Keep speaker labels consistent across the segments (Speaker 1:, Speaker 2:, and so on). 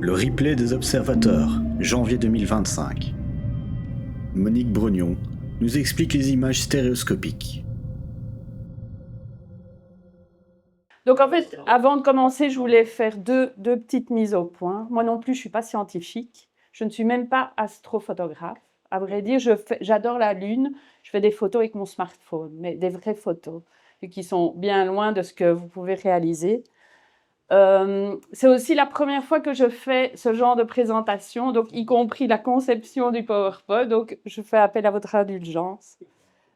Speaker 1: Le replay des observateurs, janvier 2025. Monique Brognon nous explique les images stéréoscopiques.
Speaker 2: Donc en fait, avant de commencer, je voulais faire deux petites mises au point. Moi non plus, je ne suis pas scientifique. Je ne suis même pas astrophotographe. À vrai dire, j'adore la Lune. Je fais des photos avec mon smartphone, mais des vraies photos, et qui sont bien loin de ce que vous pouvez réaliser. C'est aussi la première fois que je fais ce genre de présentation, donc y compris la conception du PowerPoint. Donc je fais appel à votre indulgence.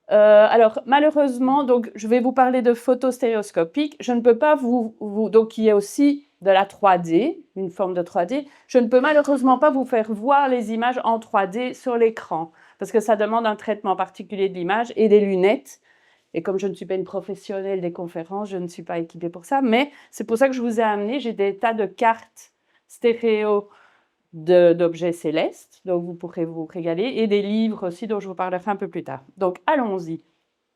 Speaker 2: Alors, malheureusement, donc, je vais vous parler de photos stéréoscopiques. Je ne peux pas donc, il y a aussi de la 3D, une forme de 3D. Je ne peux malheureusement pas vous faire voir les images en 3D sur l'écran, parce que ça demande un traitement particulier de l'image et des lunettes. Et comme je ne suis pas une professionnelle des conférences, je ne suis pas équipée pour ça. Mais c'est pour ça que je vous ai amené, j'ai des tas de cartes stéréo d'objets célestes, donc vous pourrez vous régaler, et des livres aussi dont je vous parlerai un peu plus tard. Donc allons-y.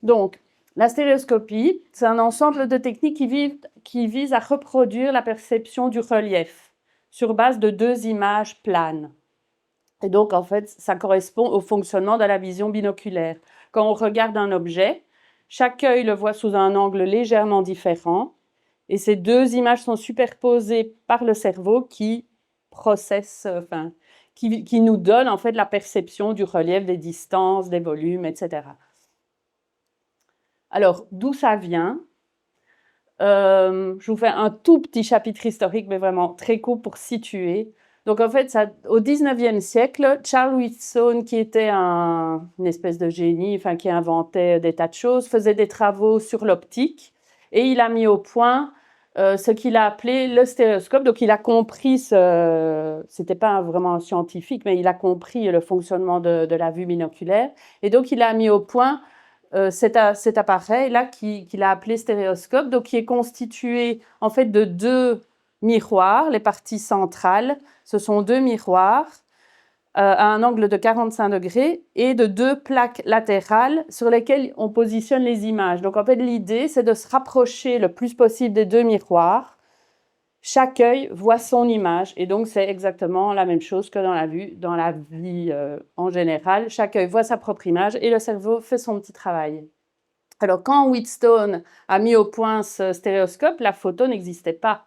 Speaker 2: Donc la stéréoscopie, c'est un ensemble de techniques qui visent à reproduire la perception du relief sur base de deux images planes. Et donc en fait, ça correspond au fonctionnement de la vision binoculaire. Quand on regarde un objet, chaque œil le voit sous un angle légèrement différent, et ces deux images sont superposées par le cerveau qui qui nous donne en fait la perception du relief, des distances, des volumes, etc. Alors, d'où ça vient? Je vous fais un tout petit chapitre historique, mais vraiment très court pour situer. Donc, en fait, au 19e siècle, Charles Wheatstone, qui était une espèce de génie, qui inventait des tas de choses, faisait des travaux sur l'optique, et il a mis au point ce qu'il a appelé le stéréoscope. Donc, il a compris, c'était pas vraiment un scientifique, mais il a compris le fonctionnement de la vue binoculaire. Et donc, il a mis au point cet appareil-là qu'il a appelé stéréoscope, donc qui est constitué en fait de deux miroirs. Les parties centrales, ce sont deux miroirs à un angle de 45 degrés et de deux plaques latérales sur lesquelles on positionne les images. Donc en fait, l'idée, c'est de se rapprocher le plus possible des deux miroirs. Chaque œil voit son image, et donc c'est exactement la même chose que dans la vie en général. Chaque œil voit sa propre image et le cerveau fait son petit travail. Alors quand Wheatstone a mis au point ce stéréoscope, la photo n'existait pas.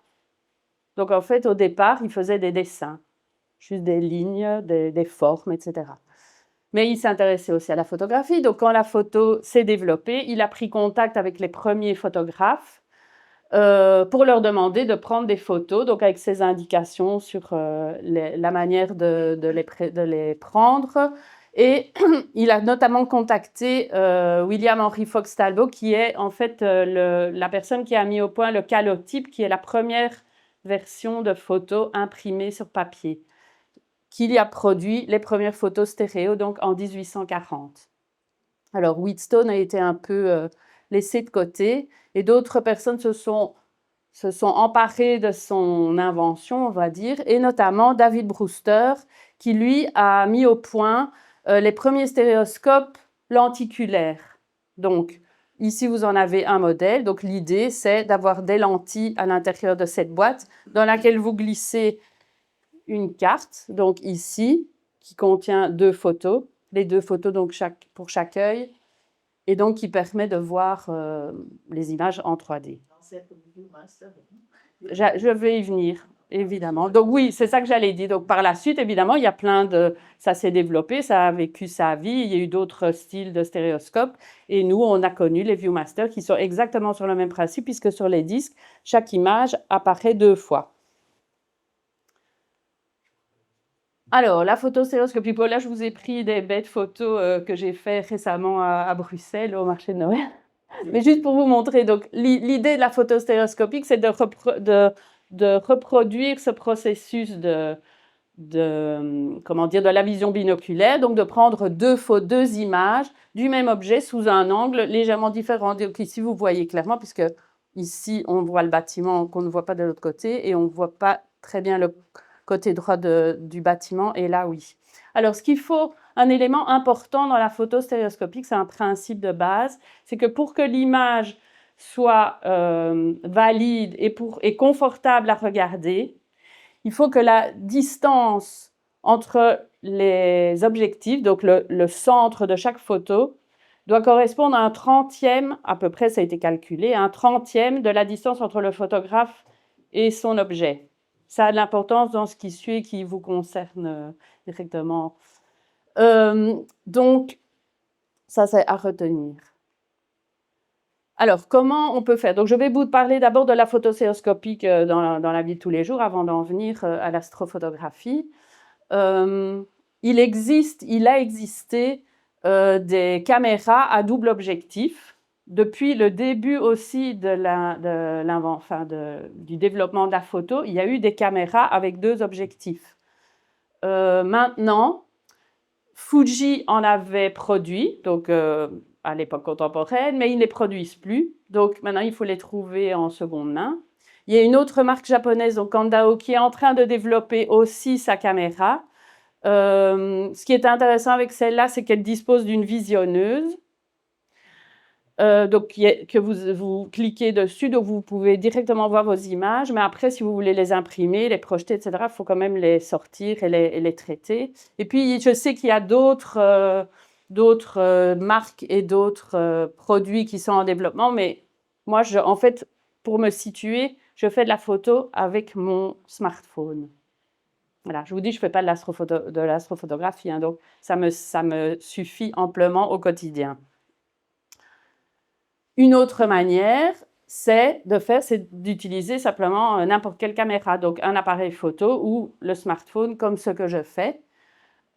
Speaker 2: Donc en fait, au départ, il faisait des dessins, juste des lignes, des formes, etc. Mais il s'intéressait aussi à la photographie. Donc quand la photo s'est développée, il a pris contact avec les premiers photographes pour leur demander de prendre des photos, donc avec ces indications sur la manière de les prendre. Et il a notamment contacté William Henry Fox Talbot, qui est en fait la personne qui a mis au point le calotype, qui est la première version de photos imprimées sur papier, qui a produit les premières photos stéréo, donc en 1840. Alors Wheatstone a été un peu laissé de côté, et d'autres personnes se sont emparées de son invention, on va dire, et notamment David Brewster, qui lui a mis au point les premiers stéréoscopes lenticulaires. Donc ici vous en avez un modèle. Donc l'idée, c'est d'avoir des lentilles à l'intérieur de cette boîte dans laquelle vous glissez une carte, donc ici, qui contient deux photos, les deux photos donc pour chaque œil, et donc qui permet de voir les images en 3D. Je vais y venir, évidemment. Donc oui, c'est ça que j'allais dire. Donc par la suite, évidemment, il y a ça s'est développé, ça a vécu sa vie, il y a eu d'autres styles de stéréoscopes, et nous, on a connu les Viewmaster qui sont exactement sur le même principe, puisque sur les disques, chaque image apparaît deux fois. Alors, la photostéréoscopie, là, je vous ai pris des bêtes photos que j'ai fait récemment à Bruxelles, au marché de Noël. Mais juste pour vous montrer, donc l'idée de la photostéréoscopique, c'est de reproduire ce processus de la vision binoculaire, donc de prendre deux images du même objet sous un angle légèrement différent. Donc ici, vous voyez clairement, puisque ici, on voit le bâtiment qu'on ne voit pas de l'autre côté, et on ne voit pas très bien le côté droit du bâtiment, et là, oui. Alors, ce qu'il faut, un élément important dans la photo stéréoscopique, c'est un principe de base, c'est que pour que l'image soit valide et confortable à regarder, il faut que la distance entre les objectifs, donc le centre de chaque photo, doit correspondre à un trentième, à peu près ça a été calculé, un trentième de la distance entre le photographe et son objet. Ça a de l'importance dans ce qui suit et qui vous concerne directement. Donc, ça c'est à retenir. Alors, comment on peut faire? Donc, je vais vous parler d'abord de la photo stéréoscopique dans la vie de tous les jours avant d'en venir à l'astrophotographie. Il a existé des caméras à double objectif. Depuis le début aussi du développement de la photo, il y a eu des caméras avec deux objectifs. Maintenant, Fuji en avait produit, donc à l'époque contemporaine, mais ils ne les produisent plus. Donc maintenant, il faut les trouver en seconde main. Il y a une autre marque japonaise, donc Kandao, qui est en train de développer aussi sa caméra. Ce qui est intéressant avec celle-là, c'est qu'elle dispose d'une visionneuse. Donc, que vous cliquez dessus, donc vous pouvez directement voir vos images, mais après, si vous voulez les imprimer, les projeter, etc., il faut quand même les sortir et les traiter. Et puis, je sais qu'il y a d'autres marques et d'autres produits qui sont en développement, mais moi, en fait, pour me situer, je fais de la photo avec mon smartphone. Voilà, je vous dis, je ne fais pas de l'astrophotographie, hein, donc ça me suffit amplement au quotidien. Une autre manière, c'est d'utiliser simplement n'importe quelle caméra, donc un appareil photo ou le smartphone, comme ce que je fais,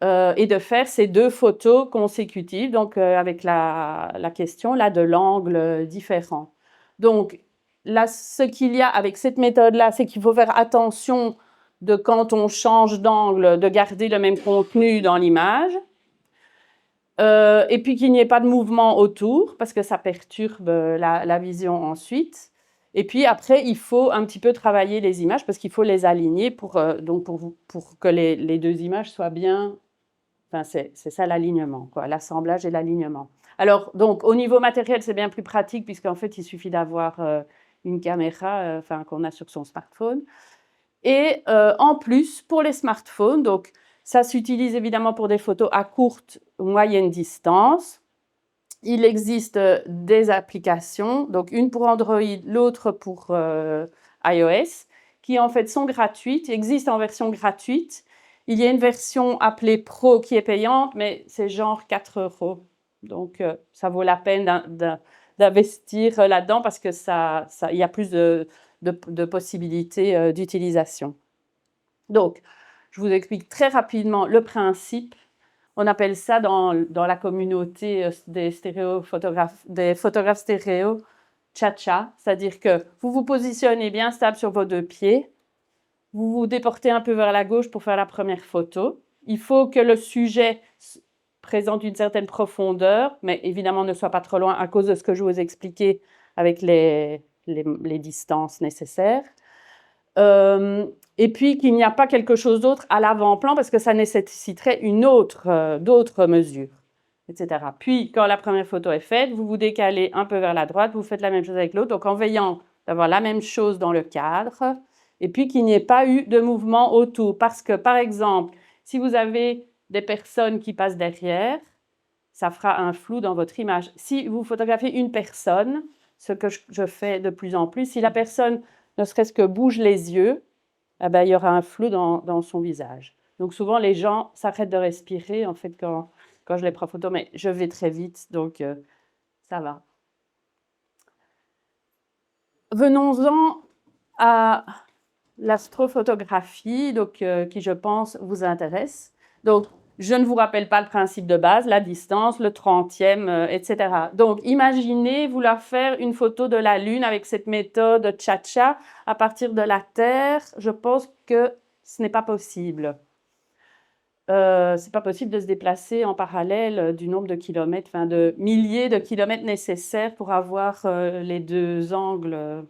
Speaker 2: et de faire ces deux photos consécutives, donc avec la question là de l'angle différent. Donc là, ce qu'il y a avec cette méthode-là, c'est qu'il faut faire attention de quand on change d'angle, de garder le même contenu dans l'image. Et puis qu'il n'y ait pas de mouvement autour, parce que ça perturbe la vision ensuite. Et puis après, il faut un petit peu travailler les images, parce qu'il faut les aligner pour que les deux images soient bien... Enfin, c'est ça l'alignement, l'assemblage et l'alignement. Alors, donc, au niveau matériel, c'est bien plus pratique, puisqu'en fait, il suffit d'avoir une caméra qu'on a sur son smartphone. Et en plus, pour les smartphones, donc, ça s'utilise évidemment pour des photos à courte ou moyenne distance. Il existe des applications, donc une pour Android, l'autre pour iOS, qui en fait sont gratuites, existent en version gratuite. Il y a une version appelée Pro qui est payante, mais c'est genre 4 €. Donc, ça vaut la peine d'investir là-dedans parce que il y a plus de possibilités d'utilisation. Donc, je vous explique très rapidement le principe. On appelle ça dans la communauté des photographes stéréo, cha-cha, c'est-à-dire que vous vous positionnez bien stable sur vos deux pieds, vous vous déportez un peu vers la gauche pour faire la première photo. Il faut que le sujet présente une certaine profondeur, mais évidemment ne soit pas trop loin à cause de ce que je vous ai expliqué avec les distances nécessaires. Et puis qu'il n'y a pas quelque chose d'autre à l'avant-plan parce que ça nécessiterait d'autres mesures, etc. Puis, quand la première photo est faite, vous vous décalez un peu vers la droite, vous faites la même chose avec l'autre, donc en veillant d'avoir la même chose dans le cadre, et puis qu'il n'y ait pas eu de mouvement autour. Parce que, par exemple, si vous avez des personnes qui passent derrière, ça fera un flou dans votre image. Si vous photographiez une personne, ce que je fais de plus en plus, si la personne ne serait-ce que bouge les yeux, eh ben, il y aura un flou dans son visage. Donc souvent, les gens s'arrêtent de respirer en fait quand je les prends photo, mais je vais très vite, donc ça va. Venons-en à l'astrophotographie, donc qui je pense vous intéresse. Donc je ne vous rappelle pas le principe de base, la distance, le 30e, etc. Donc, imaginez vouloir faire une photo de la Lune avec cette méthode cha-cha à partir de la Terre. Je pense que ce n'est pas possible. Ce n'est pas possible de se déplacer en parallèle du nombre de kilomètres, enfin de milliers de kilomètres nécessaires pour avoir les deux angles.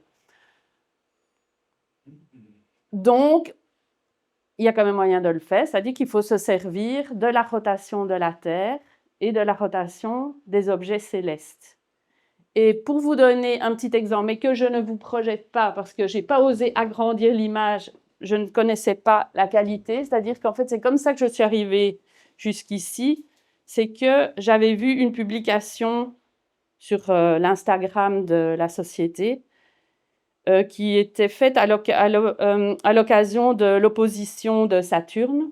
Speaker 2: Donc, il y a quand même moyen de le faire, c'est-à-dire qu'il faut se servir de la rotation de la Terre et de la rotation des objets célestes. Et pour vous donner un petit exemple, mais que je ne vous projette pas parce que je n'ai pas osé agrandir l'image je ne connaissais pas la qualité, c'est-à-dire qu'en fait, c'est comme ça que je suis arrivée jusqu'ici, c'est que j'avais vu une publication sur l'Instagram de la société qui était faite à l'occasion de l'opposition de Saturne.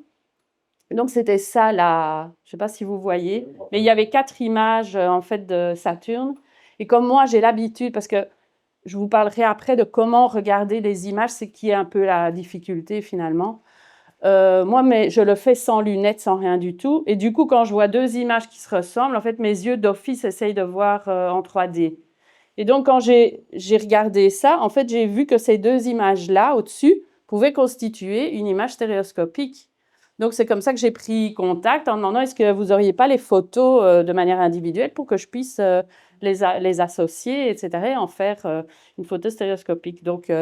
Speaker 2: Donc, c'était ça, je ne sais pas si vous voyez, mais il y avait 4 images en fait de Saturne. Et comme moi, j'ai l'habitude, parce que je vous parlerai après de comment regarder les images, c'est qui est un peu la difficulté finalement. Moi, mais je le fais sans lunettes, sans rien du tout. Et du coup, quand je vois 2 images qui se ressemblent, en fait, mes yeux d'office essayent de voir en 3D. Et donc, quand j'ai regardé ça, en fait, j'ai vu que ces 2 images-là, au-dessus, pouvaient constituer une image stéréoscopique. Donc, c'est comme ça que j'ai pris contact en demandant est-ce que vous n'auriez pas les photos de manière individuelle pour que je puisse les associer, etc., et en faire une photo stéréoscopique. Donc,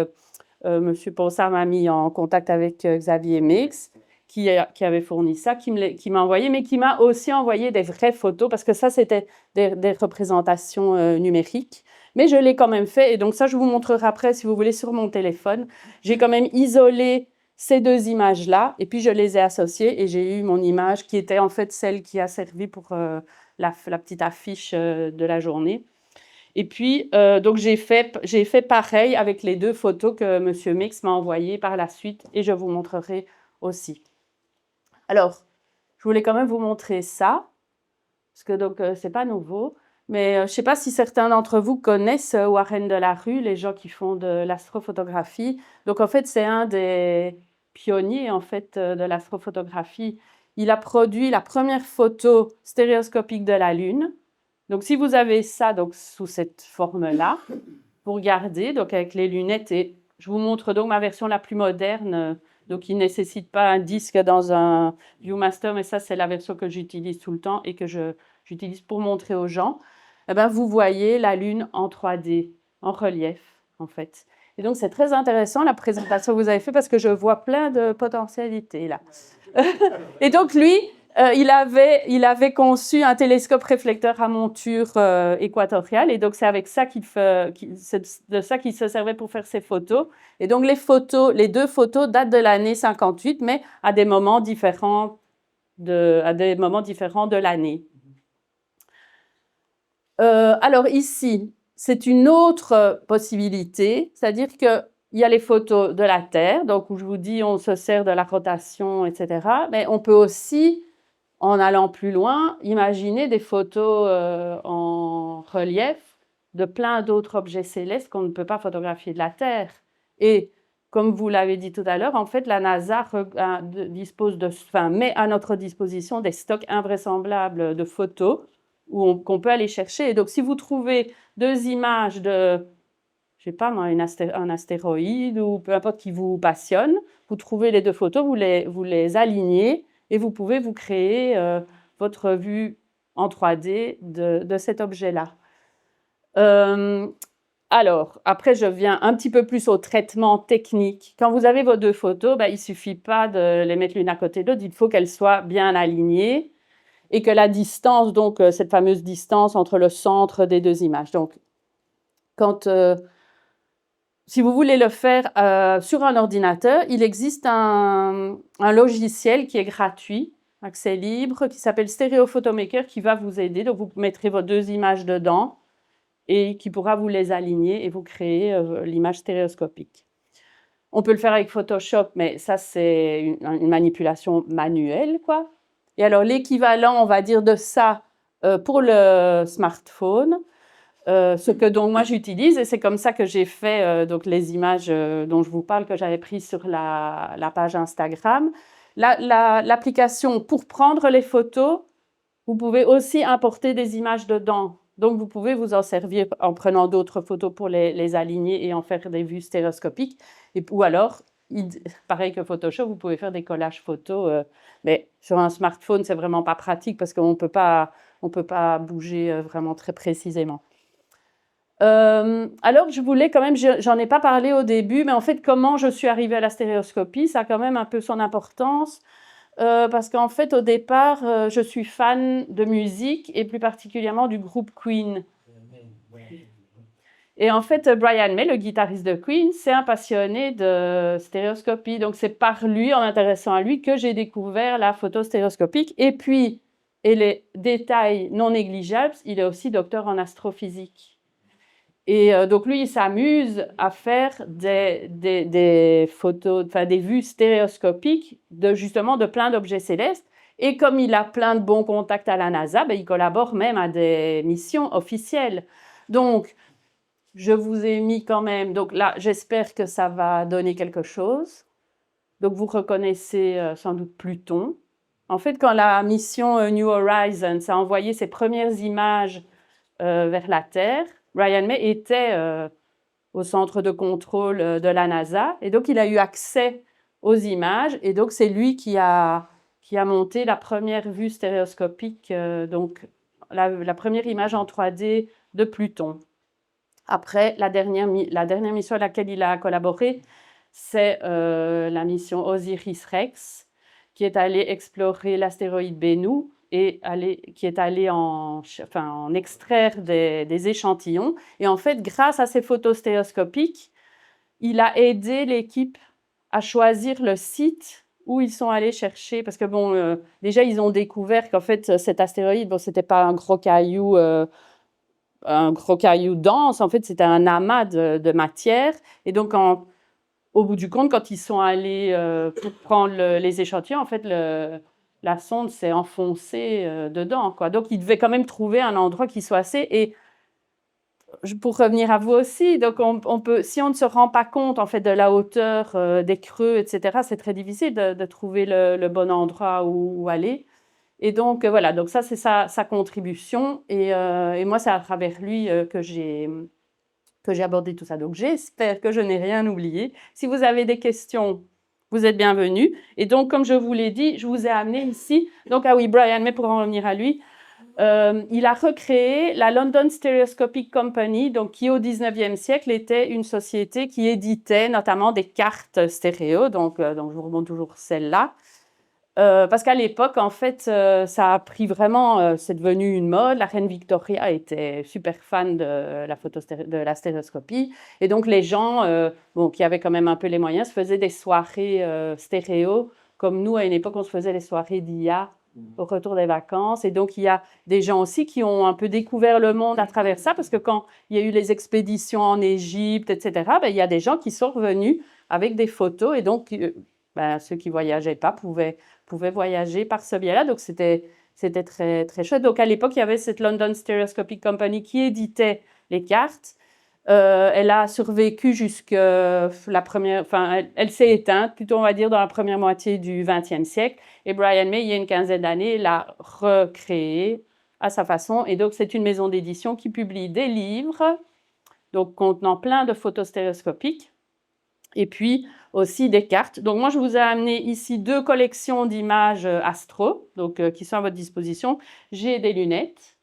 Speaker 2: M. Ponsard m'a mis en contact avec Xavier Meix, qui avait fourni ça, qui m'a envoyé, mais qui m'a aussi envoyé des vraies photos, parce que ça, c'était des représentations numériques. Mais je l'ai quand même fait, et donc ça, je vous montrerai après, si vous voulez, sur mon téléphone. J'ai quand même isolé ces 2 images-là, et puis je les ai associées, et j'ai eu mon image qui était en fait celle qui a servi pour la petite affiche de la journée. Et puis, donc j'ai fait pareil avec les 2 photos que M. Meix m'a envoyées par la suite, et je vous montrerai aussi. Alors, je voulais quand même vous montrer ça, parce que donc c'est pas nouveau, mais je ne sais pas si certains d'entre vous connaissent Warren Delarue, les gens qui font de l'astrophotographie. Donc en fait, c'est un des pionniers en fait de l'astrophotographie. Il a produit la première photo stéréoscopique de la Lune. Donc si vous avez ça donc sous cette forme-là, vous regardez donc avec les lunettes, et je vous montre donc ma version la plus moderne, donc qui ne nécessite pas un disque dans un Viewmaster, mais ça c'est la version que j'utilise tout le temps et que j'utilise pour montrer aux gens. Eh ben, vous voyez la Lune en 3D, en relief en fait. Et donc c'est très intéressant la présentation que vous avez faite, parce que je vois plein de potentialités là. Et donc lui, il avait conçu un télescope réflecteur à monture équatoriale, et donc c'est avec ça de ça qu'il se servait pour faire ses photos. Et donc les 2 photos datent de l'année 58, mais à des moments différents de l'année. Alors ici, c'est une autre possibilité, c'est-à-dire qu'il y a les photos de la Terre, donc où je vous dis on se sert de la rotation, etc. Mais on peut aussi, en allant plus loin, imaginer des photos en relief de plein d'autres objets célestes qu'on ne peut pas photographier de la Terre. Et comme vous l'avez dit tout à l'heure, en fait, la NASA met à notre disposition des stocks invraisemblables de photos qu'on peut aller chercher. Et donc, si vous trouvez 2 images de, je sais pas moi, un astéroïde ou peu importe qui vous passionne, vous trouvez les 2 photos, vous les alignez, et vous pouvez vous créer votre vue en 3D de cet objet-là. Alors, après, je viens un petit peu plus au traitement technique. Quand vous avez vos 2 photos, il ne suffit pas de les mettre l'une à côté de l'autre, il faut qu'elles soient bien alignées, et que la distance, donc cette fameuse distance entre le centre des 2 images. Donc, si vous voulez le faire sur un ordinateur, il existe un logiciel qui est gratuit, accès libre, qui s'appelle Stereo Photomaker, qui va vous aider. Donc, vous mettrez vos 2 images dedans et qui pourra vous les aligner et vous créer l'image stéréoscopique. On peut le faire avec Photoshop, mais ça, c'est une manipulation manuelle, quoi. Et alors, l'équivalent, on va dire, de ça pour le smartphone, ce que donc moi j'utilise, et c'est comme ça que j'ai fait donc les images dont je vous parle, que j'avais prises sur la page Instagram. L'application pour prendre les photos, vous pouvez aussi importer des images dedans. Donc vous pouvez vous en servir en prenant d'autres photos pour les aligner et en faire des vues stéréoscopiques. Ou alors, pareil que Photoshop, vous pouvez faire des collages photos. Mais sur un smartphone, c'est vraiment pas pratique parce qu'on peut pas bouger vraiment très précisément. Alors, je voulais quand même, j'en ai pas parlé au début, mais en fait, comment je suis arrivée à la stéréoscopie, ça a quand même un peu son importance, parce qu'en fait, au départ, je suis fan de musique, et plus particulièrement du groupe Queen. Et en fait, Brian May, le guitariste de Queen, c'est un passionné de stéréoscopie. Donc, c'est par lui, en m'intéressant à lui, que j'ai découvert la photo stéréoscopique. Et puis, et les détails non négligeables, il est aussi docteur en astrophysique. Et donc, lui, il s'amuse à faire des photos, enfin, des vues stéréoscopiques justement de plein d'objets célestes. Et comme il a plein de bons contacts à la NASA, ben, il collabore même à des missions officielles. Donc, je vous ai mis quand même, donc là, j'espère que ça va donner quelque chose. Donc, vous reconnaissez sans doute Pluton. En fait, quand la mission New Horizons a envoyé ses premières images vers la Terre, Brian May était au centre de contrôle de la NASA. Et donc, il a eu accès aux images. Et donc, c'est lui qui a monté la première vue stéréoscopique, donc la première image en 3D de Pluton. Après, la dernière mission à laquelle il a collaboré, c'est la mission Osiris-Rex, qui est allée explorer l'astéroïde Bennu et qui est allée en extraire des échantillons. Et en fait, grâce à ces photos stéréoscopiques, il a aidé l'équipe à choisir le site où ils sont allés chercher. Parce que, bon, déjà, ils ont découvert qu'en fait, cet astéroïde, bon, ce n'était pas un gros caillou dense, en fait, c'était un amas de matière. Et donc, au bout du compte, quand ils sont allés pour prendre les échantillons, en fait, la sonde s'est enfoncée dedans, quoi. Donc, ils devaient quand même trouver un endroit qui soit assez... Et pour revenir à vous aussi, donc on peut, si on ne se rend pas compte, en fait, de la hauteur, des creux, etc., c'est très difficile de trouver le bon endroit où aller. Et donc, voilà, donc ça, c'est sa contribution. Et moi, c'est à travers lui que j'ai abordé tout ça. Donc, j'espère que je n'ai rien oublié. Si vous avez des questions, vous êtes bienvenus. Et donc, comme je vous l'ai dit, je vous ai amené ici. Donc, ah oui, Brian May, pour en revenir à lui, il a recréé la London Stereoscopic Company, donc, qui au 19e siècle était une société qui éditait notamment des cartes stéréo. Donc je vous remonte toujours celle-là. Parce qu'à l'époque, en fait, ça a pris vraiment, c'est devenu une mode. La reine Victoria était super fan de la stéréoscopie. Et donc, les gens qui avaient quand même un peu les moyens se faisaient des soirées stéréo, comme nous, à une époque, on se faisait les soirées d'IA au retour des vacances. Et donc, il y a des gens aussi qui ont un peu découvert le monde à travers ça, parce que quand il y a eu les expéditions en Égypte, etc., ben, il y a des gens qui sont revenus avec des photos. Et donc, ceux qui ne voyageaient pas pouvaient voyager par ce biais-là. Donc, c'était très, très chouette. Donc, à l'époque, il y avait cette London Stereoscopic Company qui éditait les cartes. Elle a survécu jusqu'à la première... Enfin, elle s'est éteinte, plutôt, on va dire, dans la première moitié du XXe siècle. Et Brian May, il y a une quinzaine d'années, l'a recréée à sa façon. Et donc, c'est une maison d'édition qui publie des livres, donc contenant plein de photos stéréoscopiques. Et puis aussi des cartes. Donc moi, je vous ai amené ici 2 collections d'images astro, donc qui sont à votre disposition. J'ai des lunettes,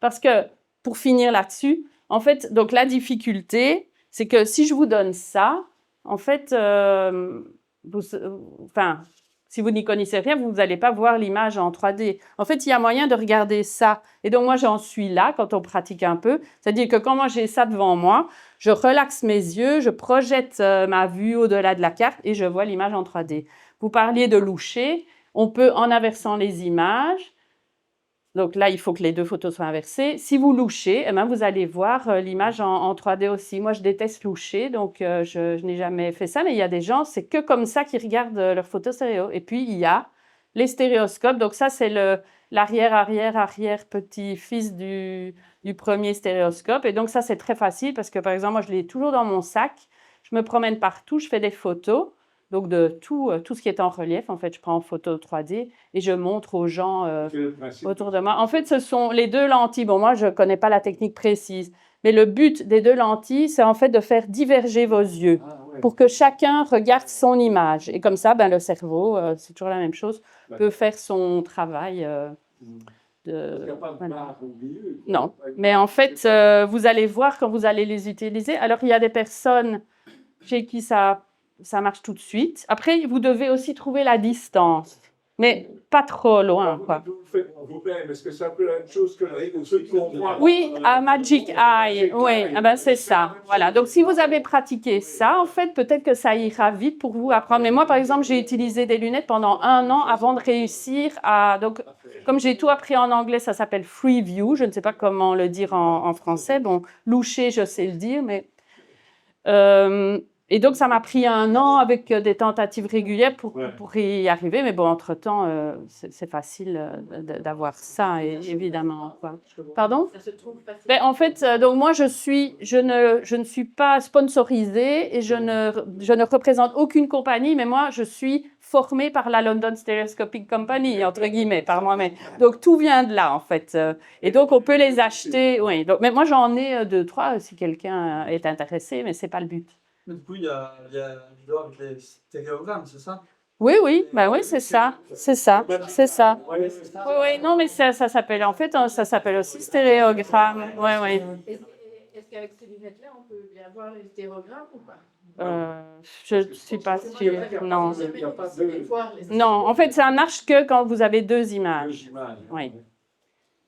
Speaker 2: parce que pour finir là-dessus, en fait, donc la difficulté, c'est que si je vous donne ça, en fait, si vous n'y connaissez rien, vous n'allez pas voir l'image en 3D. En fait, il y a moyen de regarder ça. Et donc, moi, j'en suis là quand on pratique un peu. C'est-à-dire que quand moi, j'ai ça devant moi, je relaxe mes yeux, je projette ma vue au-delà de la carte et je vois l'image en 3D. Vous parliez de loucher. On peut, en inversant les images, donc là, il faut que les 2 photos soient inversées. Si vous louchez, eh bien, vous allez voir l'image en 3D aussi. Moi, je déteste loucher, donc je n'ai jamais fait ça. Mais il y a des gens, c'est que comme ça qu'ils regardent leurs photos stéréo. Et puis, il y a les stéréoscopes. Donc ça, c'est l'arrière petit-fils du premier stéréoscope. Et donc ça, c'est très facile parce que, par exemple, moi, je l'ai toujours dans mon sac. Je me promène partout, je fais des photos. Donc, de tout ce qui est en relief, en fait, je prends en photo 3D et je montre aux gens autour de moi. En fait, ce sont les 2 lentilles. Bon, moi, je ne connais pas la technique précise, mais le but des 2 lentilles, c'est en fait de faire diverger vos yeux pour que chacun regarde son image. Et comme ça, le cerveau, c'est toujours la même chose, peut faire son travail. Voilà. Non, mais en fait, vous allez voir quand vous allez les utiliser. Alors, il y a des personnes chez qui ça marche tout de suite. Après, vous devez aussi trouver la distance, mais pas trop loin, quoi.
Speaker 3: faites pour vous-même, est-ce que c'est un peu la même chose que ceux qu'on voit?
Speaker 2: Oui, à Magic Eye, oui, ah ben c'est ça. Voilà. Donc, si vous avez pratiqué ça, en fait, peut-être que ça ira vite pour vous apprendre. Mais moi, par exemple, j'ai utilisé des lunettes pendant 1 an avant de réussir à. Donc, comme j'ai tout appris en anglais, ça s'appelle Freeview. Je ne sais pas comment le dire en français. Bon, loucher, je sais le dire, mais. Et donc, ça m'a pris 1 an avec des tentatives régulières pour y arriver. Mais bon, entre-temps, c'est facile d'avoir ça, évidemment. Quoi. Pardon? Ben, en fait, donc moi, je ne suis pas sponsorisée et je ne représente aucune compagnie, mais moi, je suis formée par la London Stereoscopic Company, entre guillemets, par moi-même. Donc, tout vient de là, en fait. Et donc, on peut les acheter. Oui. Donc, mais moi, j'en ai 2, 3 si quelqu'un est intéressé, mais ce n'est pas le but.
Speaker 4: Mais du coup, il y a une vidéo avec les stéréogrammes, c'est ça?
Speaker 2: Oui, oui, ben oui, c'est ça. C'est ça. Oui, oui, non, mais ça s'appelle, en fait, ça s'appelle aussi stéréogramme. Oui, oui.
Speaker 5: Est-ce qu'avec ces lunettes-là, on peut bien voir les stéréogrammes ou pas?
Speaker 2: Je ne suis pas sûre. Non. Non, en fait, ça marche que quand vous avez 2 images. Oui.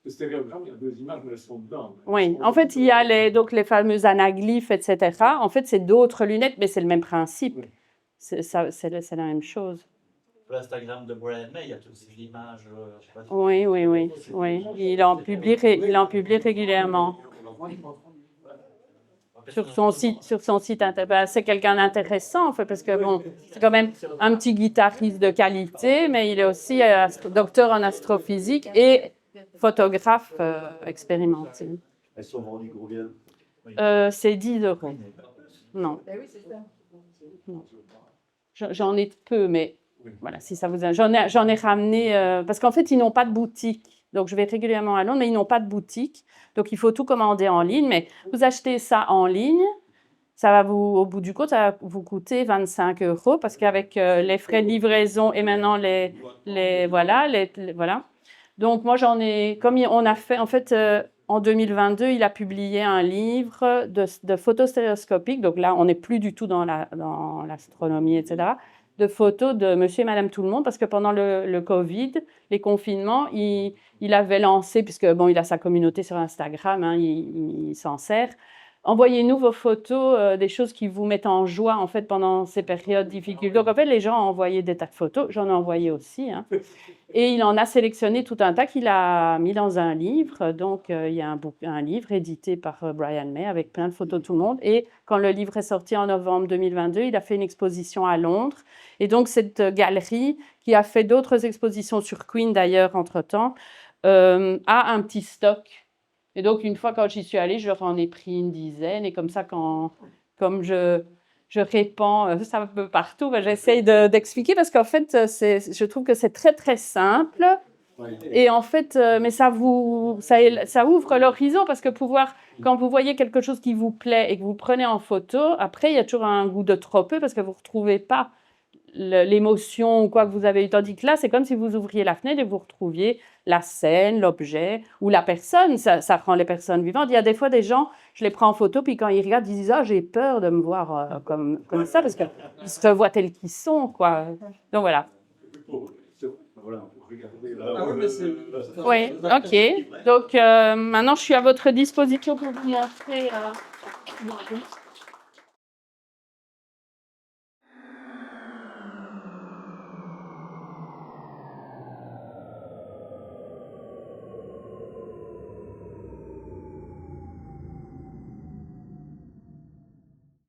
Speaker 3: Le stéréogramme, il y a 2 images, mais elles sont dedans.
Speaker 2: Oui, en fait, il y a les fameux anaglyphes, etc. En fait, c'est d'autres lunettes, mais c'est le même principe.
Speaker 3: Oui.
Speaker 2: C'est la même chose.
Speaker 4: L'Instagram de Brian May, il y a toutes ces images. Je sais pas si
Speaker 2: Oui, oui, oui, oui. Il en publie régulièrement. Sur son site internet. C'est quelqu'un d'intéressant, en fait, parce que bon, c'est quand même un petit guitariste de qualité, mais il est aussi docteur en astrophysique et photographe expérimenté.
Speaker 6: Elles sont vendues combien?
Speaker 2: C'est 10 €. Non.
Speaker 5: Ben oui, c'est ça.
Speaker 2: Non. J'en ai peu, mais voilà, si ça vous a... J'en ai ramené, parce qu'en fait, ils n'ont pas de boutique. Donc, je vais régulièrement à Londres, mais ils n'ont pas de boutique. Donc, il faut tout commander en ligne. Mais vous achetez ça en ligne, ça va vous, au bout du compte, ça va vous coûter 25 €, parce qu'avec les frais de livraison et maintenant voilà. Donc, moi, j'en ai, comme on a fait, en fait, en 2022, il a publié un livre de photos stéréoscopiques. Donc là, on n'est plus du tout dans l'astronomie, etc. De photos de Monsieur et Madame Tout-le-Monde, parce que pendant le Covid, les confinements, il avait lancé, puisque bon, il a sa communauté sur Instagram, hein, il s'en sert. Envoyez-nous vos photos, des choses qui vous mettent en joie, en fait, pendant ces périodes difficiles. Donc, en fait, les gens ont envoyé des tas de photos. J'en ai envoyé aussi, hein. Et il en a sélectionné tout un tas qu'il a mis dans un livre. Donc, il y a un livre édité par Brian May avec plein de photos de tout le monde. Et quand le livre est sorti en novembre 2022, il a fait une exposition à Londres. Et donc, cette galerie, qui a fait d'autres expositions sur Queen, d'ailleurs, entre-temps, a un petit stock. Et donc, une fois, quand j'y suis allée, je leur en ai pris une dizaine. Et comme ça, comme je répands ça un peu partout, ben, j'essaye d'expliquer parce qu'en fait, je trouve que c'est très, très simple. Et en fait, mais ça ouvre l'horizon parce que quand vous voyez quelque chose qui vous plaît et que vous prenez en photo, après, il y a toujours un goût de trop peu parce que vous ne retrouvez pas l'émotion ou quoi que vous avez eu. Tandis que là, c'est comme si vous ouvriez la fenêtre et vous retrouviez la scène, l'objet ou la personne. Ça rend les personnes vivantes. Il y a des fois des gens, je les prends en photo, puis quand ils regardent, ils disent « Ah, j'ai peur de me voir comme ça » parce qu'ils se revoient tels qu'ils sont, quoi. Donc voilà. Oui, ok. Donc maintenant, je suis à votre disposition pour vous montrer.